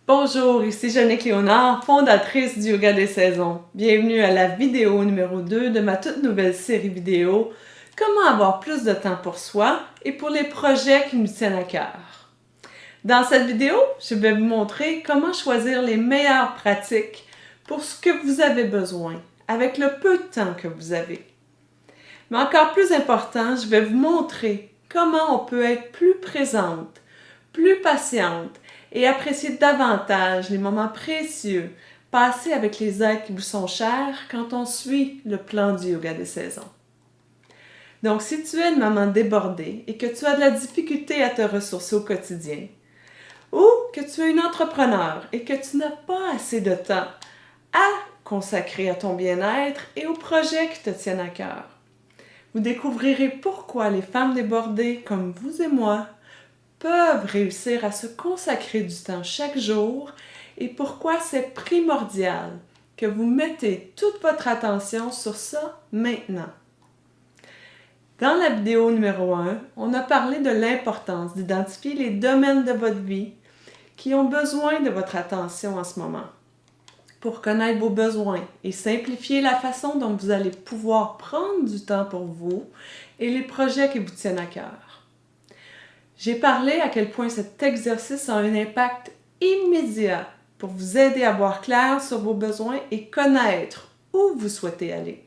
Bonjour, ici Jeannick Léonard, fondatrice du Yoga des Saisons. Bienvenue à la vidéo numéro 2 de ma toute nouvelle série vidéo « Comment avoir plus de temps pour soi et pour les projets qui nous tiennent à cœur ». Dans cette vidéo, je vais vous montrer comment choisir les meilleures pratiques pour ce que vous avez besoin, avec le peu de temps que vous avez. Mais encore plus important, je vais vous montrer comment on peut être plus présente, plus patiente et apprécier davantage les moments précieux passés avec les êtres qui vous sont chers quand on suit le plan du yoga des saisons. Donc, si tu es une maman débordée et que tu as de la difficulté à te ressourcer au quotidien, ou que tu es une entrepreneur et que tu n'as pas assez de temps à consacrer à ton bien-être et aux projets qui te tiennent à cœur, vous découvrirez pourquoi les femmes débordées comme vous et moi peuvent réussir à se consacrer du temps chaque jour et pourquoi c'est primordial que vous mettez toute votre attention sur ça maintenant. Dans la vidéo numéro 1, on a parlé de l'importance d'identifier les domaines de votre vie qui ont besoin de votre attention en ce moment pour connaître vos besoins et simplifier la façon dont vous allez pouvoir prendre du temps pour vous et les projets qui vous tiennent à cœur. J'ai parlé à quel point cet exercice a un impact immédiat pour vous aider à voir clair sur vos besoins et connaître où vous souhaitez aller.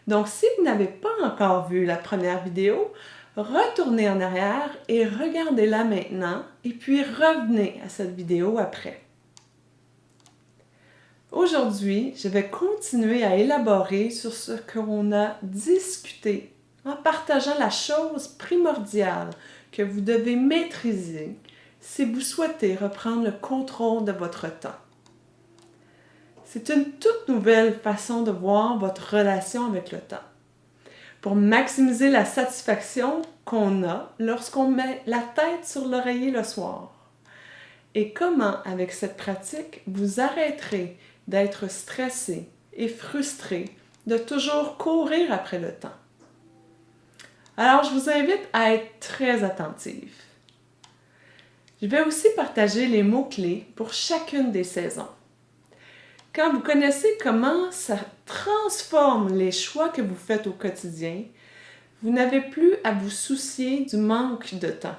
Donc, si vous n'avez pas encore vu la première vidéo, retournez en arrière et regardez-la maintenant et puis revenez à cette vidéo après. Aujourd'hui, je vais continuer à élaborer sur ce qu'on a discuté en partageant la chose primordiale que vous devez maîtriser si vous souhaitez reprendre le contrôle de votre temps. C'est une toute nouvelle façon de voir votre relation avec le temps, pour maximiser la satisfaction qu'on a lorsqu'on met la tête sur l'oreiller le soir. Et comment, avec cette pratique, vous arrêterez d'être stressé et frustré de toujours courir après le temps. Alors, je vous invite à être très attentive. Je vais aussi partager les mots-clés pour chacune des saisons. Quand vous connaissez comment ça transforme les choix que vous faites au quotidien, vous n'avez plus à vous soucier du manque de temps.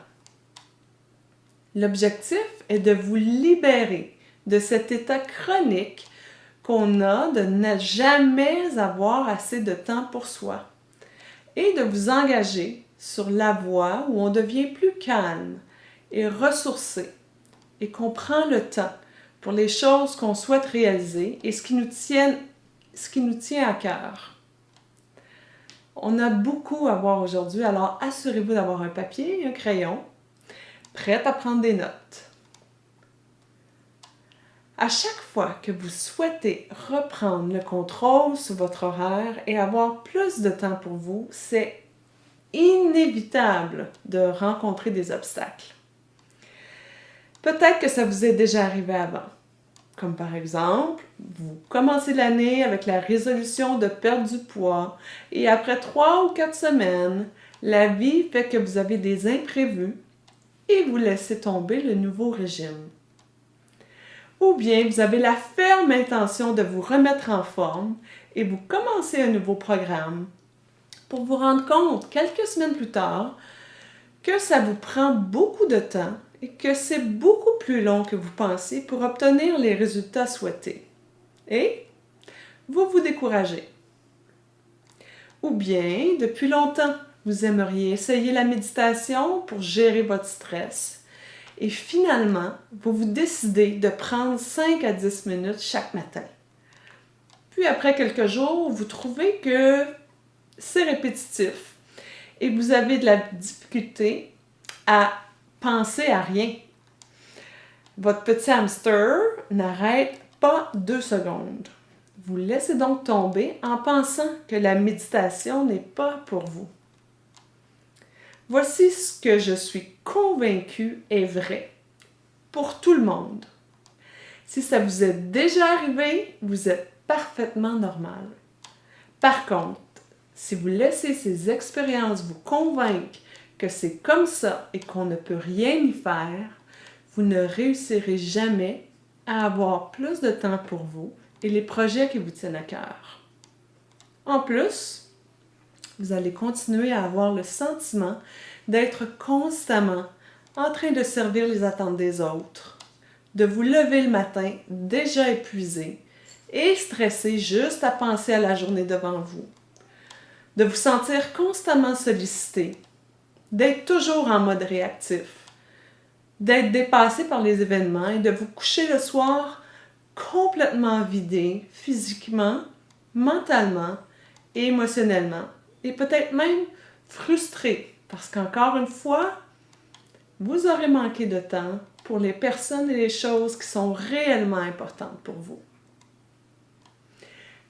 L'objectif est de vous libérer de cet état chronique qu'on a de ne jamais avoir assez de temps pour soi et de vous engager sur la voie où on devient plus calme et ressourcé et qu'on prend le temps pour les choses qu'on souhaite réaliser et ce qui nous tient à cœur. On a beaucoup à voir aujourd'hui, alors assurez-vous d'avoir un papier et un crayon, prêt à prendre des notes. À chaque fois que vous souhaitez reprendre le contrôle sur votre horaire et avoir plus de temps pour vous, c'est inévitable de rencontrer des obstacles. Peut-être que ça vous est déjà arrivé avant. Comme par exemple, vous commencez l'année avec la résolution de perdre du poids et après 3 ou 4 semaines, la vie fait que vous avez des imprévus et vous laissez tomber le nouveau régime. Ou bien vous avez la ferme intention de vous remettre en forme et vous commencez un nouveau programme pour vous rendre compte quelques semaines plus tard que ça vous prend beaucoup de temps et que c'est beaucoup plus long que vous pensez pour obtenir les résultats souhaités. Et vous vous découragez. Ou bien, depuis longtemps, vous aimeriez essayer la méditation pour gérer votre stress. Et finalement, vous vous décidez de prendre 5 à 10 minutes chaque matin. Puis après quelques jours, vous trouvez que c'est répétitif et vous avez de la difficulté à penser à rien. Votre petit hamster n'arrête pas 2 secondes. Vous laissez donc tomber en pensant que la méditation n'est pas pour vous. Voici ce que je suis convaincue est vrai pour tout le monde. Si ça vous est déjà arrivé, vous êtes parfaitement normal. Par contre, si vous laissez ces expériences vous convaincre que c'est comme ça et qu'on ne peut rien y faire, vous ne réussirez jamais à avoir plus de temps pour vous et les projets qui vous tiennent à cœur. En plus, vous allez continuer à avoir le sentiment d'être constamment en train de servir les attentes des autres, de vous lever le matin déjà épuisé et stressé juste à penser à la journée devant vous, de vous sentir constamment sollicité, d'être toujours en mode réactif, d'être dépassé par les événements et de vous coucher le soir complètement vidé physiquement, mentalement et émotionnellement, et peut-être même frustré parce qu'encore une fois, vous aurez manqué de temps pour les personnes et les choses qui sont réellement importantes pour vous.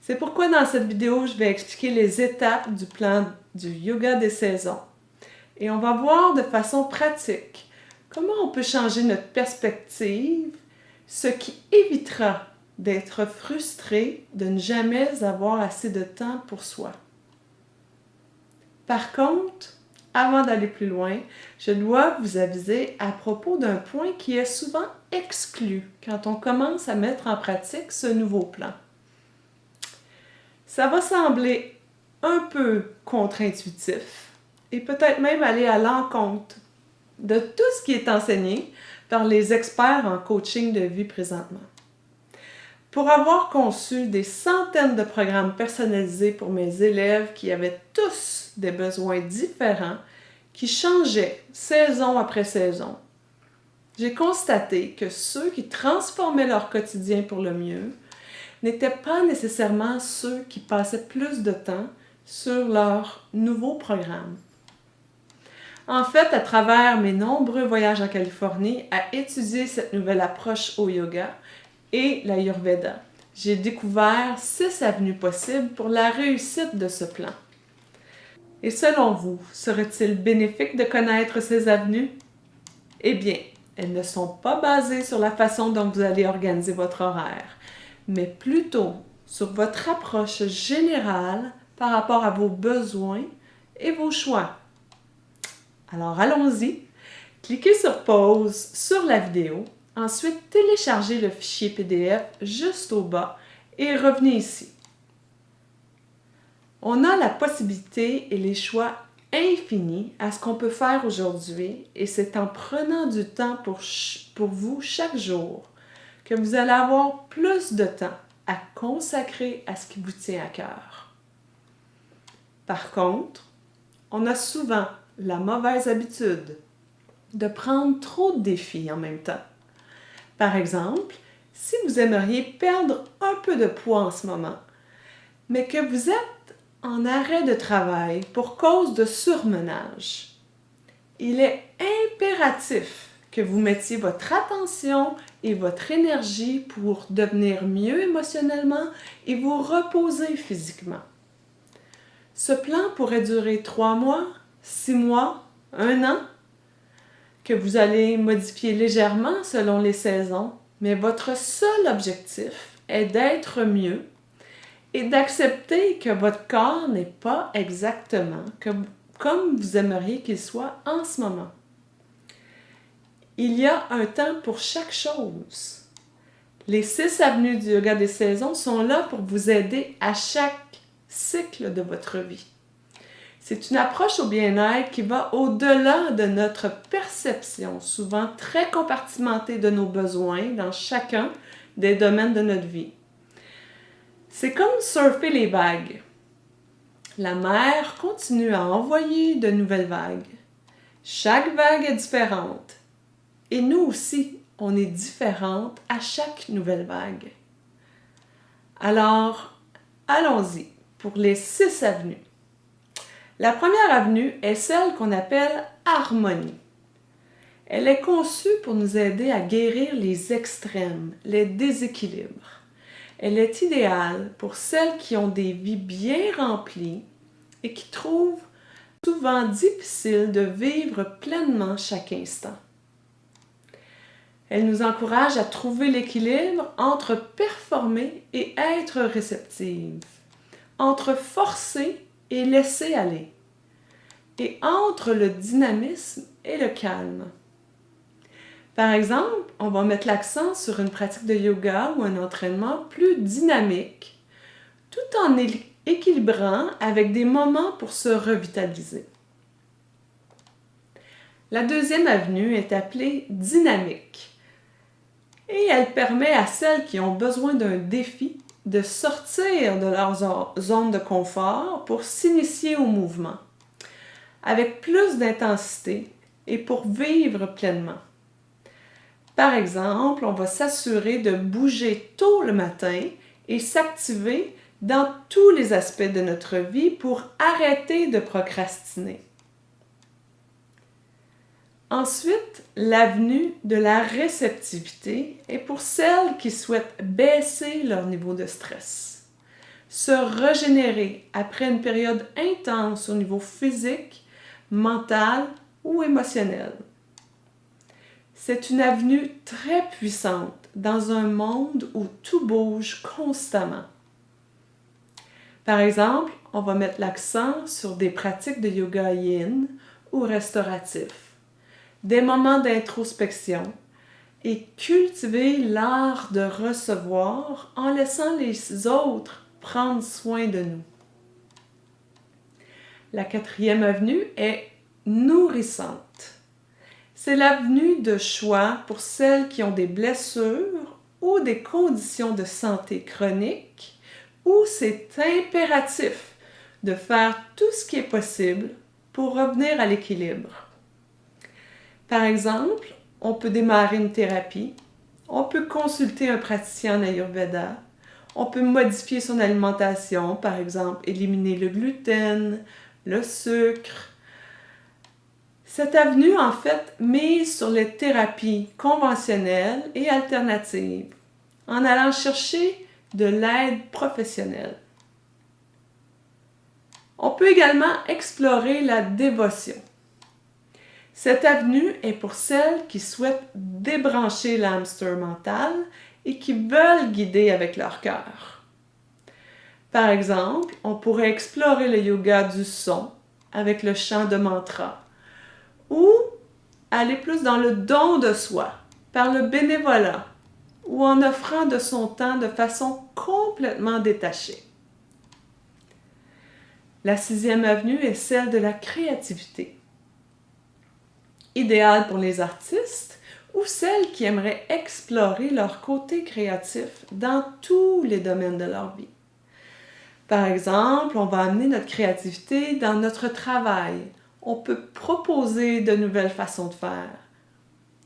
C'est pourquoi dans cette vidéo, je vais expliquer les étapes du plan du yoga des saisons. Et on va voir de façon pratique comment on peut changer notre perspective, ce qui évitera d'être frustré de ne jamais avoir assez de temps pour soi. Par contre, avant d'aller plus loin, je dois vous aviser à propos d'un point qui est souvent exclu quand on commence à mettre en pratique ce nouveau plan. Ça va sembler un peu contre-intuitif et peut-être même aller à l'encontre de tout ce qui est enseigné par les experts en coaching de vie présentement. Pour avoir conçu des centaines de programmes personnalisés pour mes élèves qui avaient tous des besoins différents, qui changeaient saison après saison, j'ai constaté que ceux qui transformaient leur quotidien pour le mieux n'étaient pas nécessairement ceux qui passaient plus de temps sur leur nouveau programme. En fait, à travers mes nombreux voyages en Californie à étudier cette nouvelle approche au yoga et l'Ayurveda, j'ai découvert 6 avenues possibles pour la réussite de ce plan. Et selon vous, serait-il bénéfique de connaître ces avenues? Eh bien, elles ne sont pas basées sur la façon dont vous allez organiser votre horaire, mais plutôt sur votre approche générale par rapport à vos besoins et vos choix. Alors allons-y, cliquez sur pause sur la vidéo, ensuite téléchargez le fichier PDF juste au bas et revenez ici. On a la possibilité et les choix infinis à ce qu'on peut faire aujourd'hui et c'est en prenant du temps pour vous chaque jour que vous allez avoir plus de temps à consacrer à ce qui vous tient à cœur. Par contre, on a souvent la mauvaise habitude de prendre trop de défis en même temps. Par exemple, si vous aimeriez perdre un peu de poids en ce moment, mais que vous êtes en arrêt de travail pour cause de surmenage, il est impératif que vous mettiez votre attention et votre énergie pour devenir mieux émotionnellement et vous reposer physiquement. Ce plan pourrait durer 3 mois, 6 mois, 1 an, que vous allez modifier légèrement selon les saisons, mais votre seul objectif est d'être mieux et d'accepter que votre corps n'est pas exactement comme vous aimeriez qu'il soit en ce moment. Il y a un temps pour chaque chose. Les 6 avenues du yoga des saisons sont là pour vous aider à chaque cycle de votre vie. C'est une approche au bien-être qui va au-delà de notre perception, souvent très compartimentée de nos besoins dans chacun des domaines de notre vie. C'est comme surfer les vagues. La mer continue à envoyer de nouvelles vagues. Chaque vague est différente. Et nous aussi, on est différentes à chaque nouvelle vague. Alors, allons-y pour les 6 avenues. La première avenue est celle qu'on appelle harmonie. Elle est conçue pour nous aider à guérir les extrêmes, les déséquilibres. Elle est idéale pour celles qui ont des vies bien remplies et qui trouvent souvent difficile de vivre pleinement chaque instant. Elle nous encourage à trouver l'équilibre entre performer et être réceptive, entre forcer et laisser aller, et entre le dynamisme et le calme. Par exemple, on va mettre l'accent sur une pratique de yoga ou un entraînement plus dynamique, tout en équilibrant avec des moments pour se revitaliser. La deuxième avenue est appelée dynamique et elle permet à celles qui ont besoin d'un défi de sortir de leur zone de confort pour s'initier au mouvement, avec plus d'intensité et pour vivre pleinement. Par exemple, on va s'assurer de bouger tôt le matin et s'activer dans tous les aspects de notre vie pour arrêter de procrastiner. Ensuite, l'avenue de la réceptivité est pour celles qui souhaitent baisser leur niveau de stress, se régénérer après une période intense au niveau physique, mental ou émotionnel. C'est une avenue très puissante dans un monde où tout bouge constamment. Par exemple, on va mettre l'accent sur des pratiques de yoga yin ou restauratif, des moments d'introspection et cultiver l'art de recevoir en laissant les autres prendre soin de nous. La quatrième avenue est nourrissante. C'est l'avenue de choix pour celles qui ont des blessures ou des conditions de santé chroniques où c'est impératif de faire tout ce qui est possible pour revenir à l'équilibre. Par exemple, on peut démarrer une thérapie, on peut consulter un praticien en Ayurveda, on peut modifier son alimentation, par exemple éliminer le gluten, le sucre. Cette avenue, en fait, mise sur les thérapies conventionnelles et alternatives, en allant chercher de l'aide professionnelle. On peut également explorer la dévotion. Cette avenue est pour celles qui souhaitent débrancher l'hamster mental et qui veulent guider avec leur cœur. Par exemple, on pourrait explorer le yoga du son avec le chant de mantra ou aller plus dans le don de soi par le bénévolat ou en offrant de son temps de façon complètement détachée. La sixième avenue est celle de la créativité, idéale pour les artistes ou celles qui aimeraient explorer leur côté créatif dans tous les domaines de leur vie. Par exemple, on va amener notre créativité dans notre travail. On peut proposer de nouvelles façons de faire.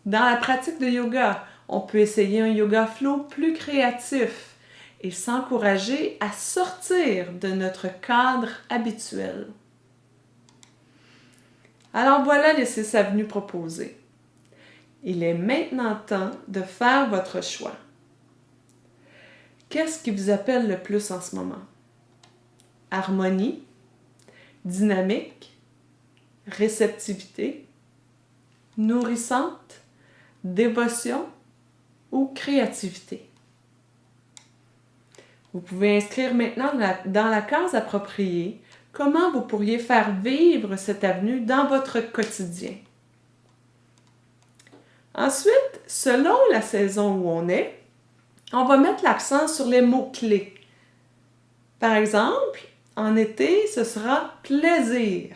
Dans la pratique de yoga, on peut essayer un yoga flow plus créatif et s'encourager à sortir de notre cadre habituel. Alors voilà les 6 avenues proposées. Il est maintenant temps de faire votre choix. Qu'est-ce qui vous appelle le plus en ce moment? Harmonie, dynamique, réceptivité, nourrissante, dévotion ou créativité. Vous pouvez inscrire maintenant dans la case appropriée comment vous pourriez faire vivre cette avenue dans votre quotidien. Ensuite, selon la saison où on est, on va mettre l'accent sur les mots-clés. Par exemple, en été, ce sera plaisir.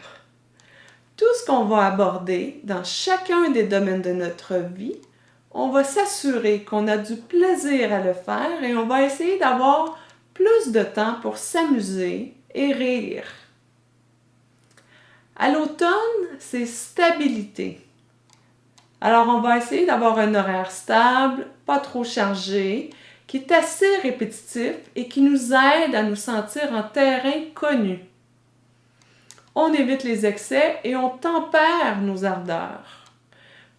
Tout ce qu'on va aborder dans chacun des domaines de notre vie, on va s'assurer qu'on a du plaisir à le faire et on va essayer d'avoir plus de temps pour s'amuser et rire. À l'automne, c'est stabilité. Alors, on va essayer d'avoir un horaire stable, pas trop chargé, qui est assez répétitif et qui nous aide à nous sentir en terrain connu. On évite les excès et on tempère nos ardeurs.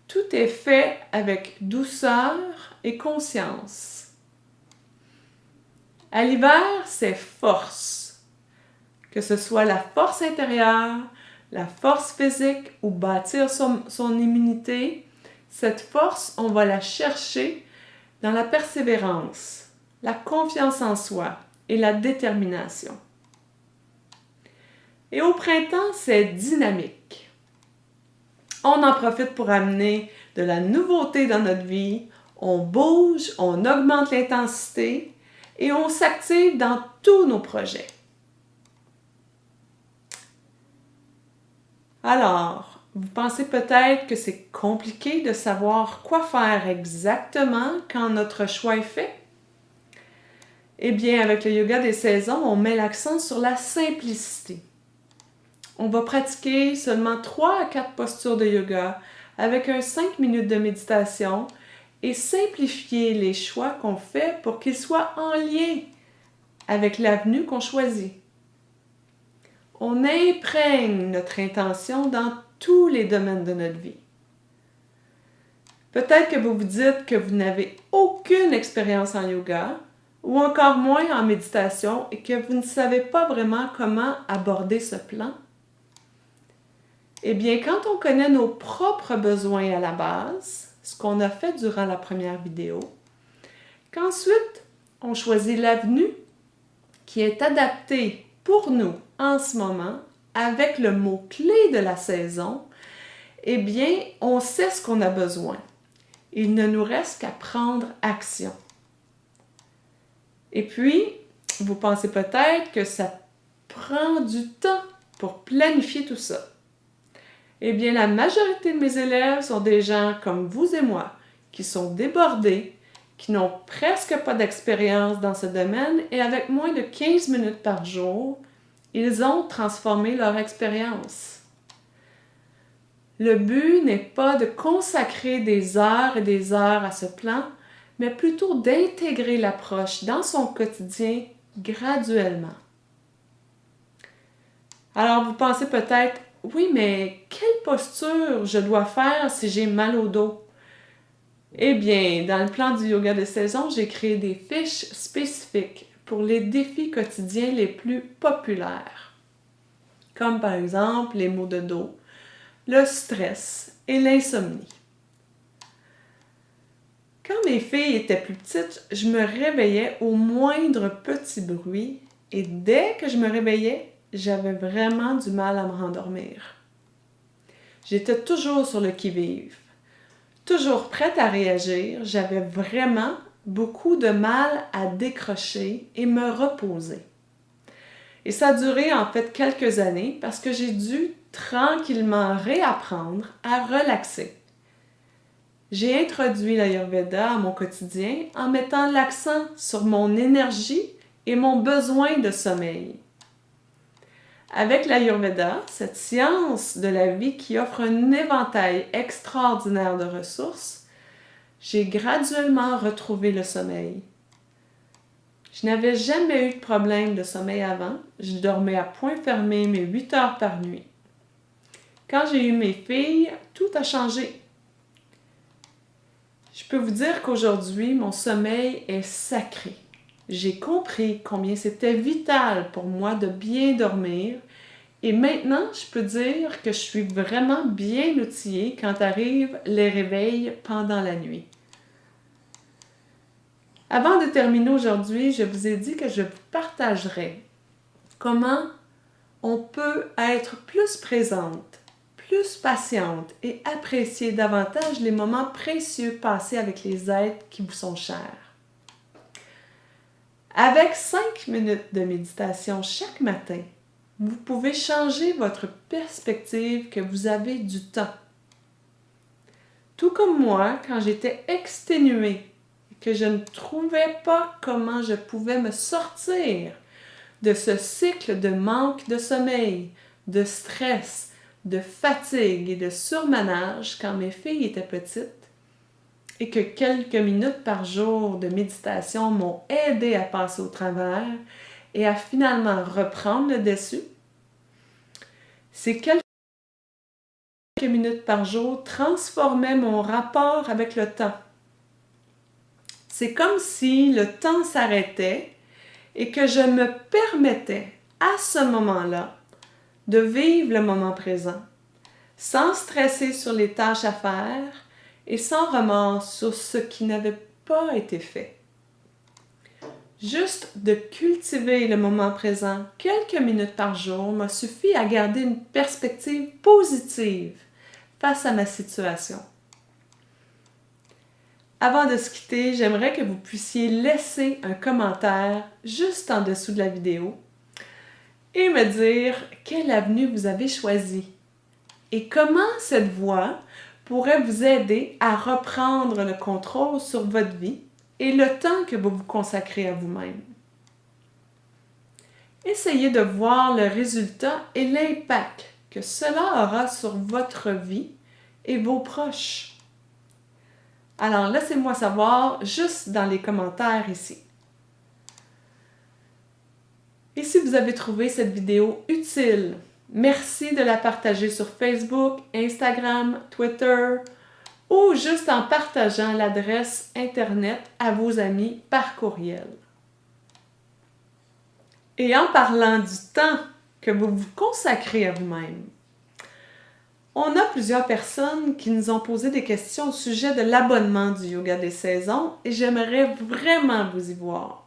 Tout est fait avec douceur et conscience. À l'hiver, c'est force. Que ce soit la force intérieure, la force physique ou bâtir son immunité, cette force, on va la chercher dans la persévérance, la confiance en soi et la détermination. Et au printemps, c'est dynamique. On en profite pour amener de la nouveauté dans notre vie, on bouge, on augmente l'intensité et on s'active dans tous nos projets. Alors, vous pensez peut-être que c'est compliqué de savoir quoi faire exactement quand notre choix est fait? Eh bien, avec le yoga des saisons, on met l'accent sur la simplicité. On va pratiquer seulement 3 à 4 postures de yoga avec un 5 minutes de méditation et simplifier les choix qu'on fait pour qu'ils soient en lien avec l'avenue qu'on choisit. On imprègne notre intention dans tous les domaines de notre vie. Peut-être que vous vous dites que vous n'avez aucune expérience en yoga ou encore moins en méditation et que vous ne savez pas vraiment comment aborder ce plan. Eh bien, quand on connaît nos propres besoins à la base, ce qu'on a fait durant la première vidéo, qu'ensuite on choisit l'avenue qui est adaptée pour nous en ce moment avec le mot-clé de la saison, eh bien, on sait ce qu'on a besoin. Il ne nous reste qu'à prendre action. Et puis, vous pensez peut-être que ça prend du temps pour planifier tout ça. Eh bien, la majorité de mes élèves sont des gens comme vous et moi, qui sont débordés, qui n'ont presque pas d'expérience dans ce domaine et avec moins de 15 minutes par jour, ils ont transformé leur expérience. Le but n'est pas de consacrer des heures et des heures à ce plan, mais plutôt d'intégrer l'approche dans son quotidien graduellement. Alors vous pensez peut-être, oui, mais quelle posture je dois faire si j'ai mal au dos? Eh bien, dans le plan du yoga de saison, j'ai créé des fiches spécifiques pour les défis quotidiens les plus populaires, comme par exemple les maux de dos, le stress et l'insomnie. Quand mes filles étaient plus petites, je me réveillais au moindre petit bruit et dès que je me réveillais, j'avais vraiment du mal à me rendormir. J'étais toujours sur le qui-vive, toujours prête à réagir, j'avais vraiment beaucoup de mal à décrocher et me reposer. Et ça a duré en fait quelques années parce que j'ai dû tranquillement réapprendre à relaxer. J'ai introduit l'Ayurveda à mon quotidien en mettant l'accent sur mon énergie et mon besoin de sommeil. Avec l'Ayurveda, cette science de la vie qui offre un éventail extraordinaire de ressources, j'ai graduellement retrouvé le sommeil. Je n'avais jamais eu de problème de sommeil avant, je dormais à point fermé mes 8 heures par nuit. Quand j'ai eu mes filles, tout a changé. Je peux vous dire qu'aujourd'hui, mon sommeil est sacré. J'ai compris combien c'était vital pour moi de bien dormir et maintenant, je peux dire que je suis vraiment bien outillée quand arrivent les réveils pendant la nuit. Avant de terminer aujourd'hui, je vous ai dit que je vous partagerai comment on peut être plus présente, plus patiente et apprécier davantage les moments précieux passés avec les êtres qui vous sont chers. Avec 5 minutes de méditation chaque matin, vous pouvez changer votre perspective que vous avez du temps. Tout comme moi, quand j'étais exténuée et que je ne trouvais pas comment je pouvais me sortir de ce cycle de manque de sommeil, de stress, de fatigue et de surmenage quand mes filles étaient petites et que quelques minutes par jour de méditation m'ont aidé à passer au travers et à finalement reprendre le dessus. Ces quelques minutes par jour transformaient mon rapport avec le temps. C'est comme si le temps s'arrêtait et que je me permettais à ce moment-là de vivre le moment présent, sans stresser sur les tâches à faire et sans remords sur ce qui n'avait pas été fait. Juste de cultiver le moment présent quelques minutes par jour m'a suffi à garder une perspective positive face à ma situation. Avant de se quitter, j'aimerais que vous puissiez laisser un commentaire juste en dessous de la vidéo et me dire quelle avenue vous avez choisie et comment cette voie pourrait vous aider à reprendre le contrôle sur votre vie et le temps que vous vous consacrez à vous-même. Essayez de voir le résultat et l'impact que cela aura sur votre vie et vos proches. Alors, laissez-moi savoir juste dans les commentaires ici. Et si vous avez trouvé cette vidéo utile, merci de la partager sur Facebook, Instagram, Twitter ou juste en partageant l'adresse Internet à vos amis par courriel. Et en parlant du temps que vous vous consacrez à vous-même, on a plusieurs personnes qui nous ont posé des questions au sujet de l'abonnement du Yoga des saisons et j'aimerais vraiment vous y voir.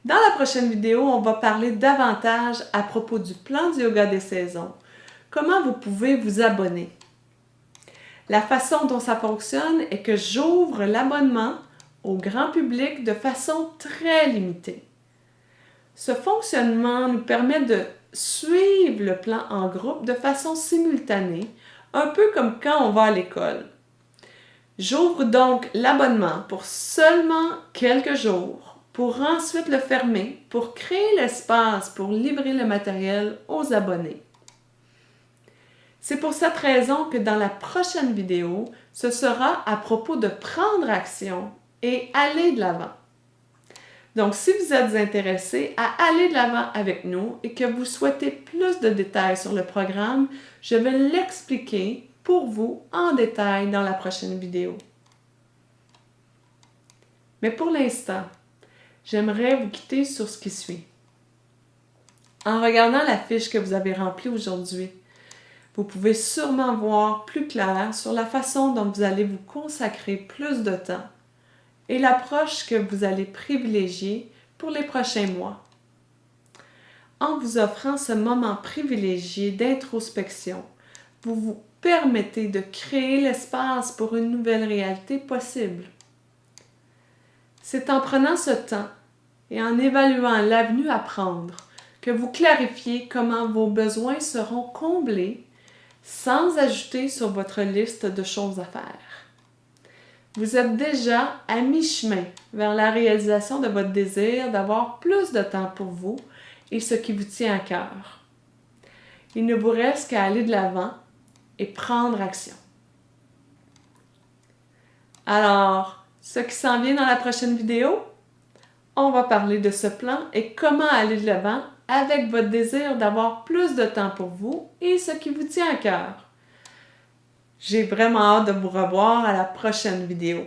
Dans la prochaine vidéo, on va parler davantage à propos du plan du Yoga des saisons, comment vous pouvez vous abonner. La façon dont ça fonctionne est que j'ouvre l'abonnement au grand public de façon très limitée. Ce fonctionnement nous permet de suivre le plan en groupe de façon simultanée, un peu comme quand on va à l'école. J'ouvre donc l'abonnement pour seulement quelques jours, pour ensuite le fermer, pour créer l'espace pour livrer le matériel aux abonnés. C'est pour cette raison que dans la prochaine vidéo, ce sera à propos de prendre action et aller de l'avant. Donc, si vous êtes intéressé à aller de l'avant avec nous et que vous souhaitez plus de détails sur le programme, je vais l'expliquer pour vous en détail dans la prochaine vidéo. Mais pour l'instant, j'aimerais vous quitter sur ce qui suit. En regardant la fiche que vous avez remplie aujourd'hui, vous pouvez sûrement voir plus clair sur la façon dont vous allez vous consacrer plus de temps et l'approche que vous allez privilégier pour les prochains mois. En vous offrant ce moment privilégié d'introspection, vous vous permettez de créer l'espace pour une nouvelle réalité possible. C'est en prenant ce temps et en évaluant l'avenue à prendre que vous clarifiez comment vos besoins seront comblés sans ajouter sur votre liste de choses à faire. Vous êtes déjà à mi-chemin vers la réalisation de votre désir d'avoir plus de temps pour vous et ce qui vous tient à cœur. Il ne vous reste qu'à aller de l'avant et prendre action. Alors, ce qui s'en vient dans la prochaine vidéo, on va parler de ce plan et comment aller de l'avant avec votre désir d'avoir plus de temps pour vous et ce qui vous tient à cœur. J'ai vraiment hâte de vous revoir à la prochaine vidéo.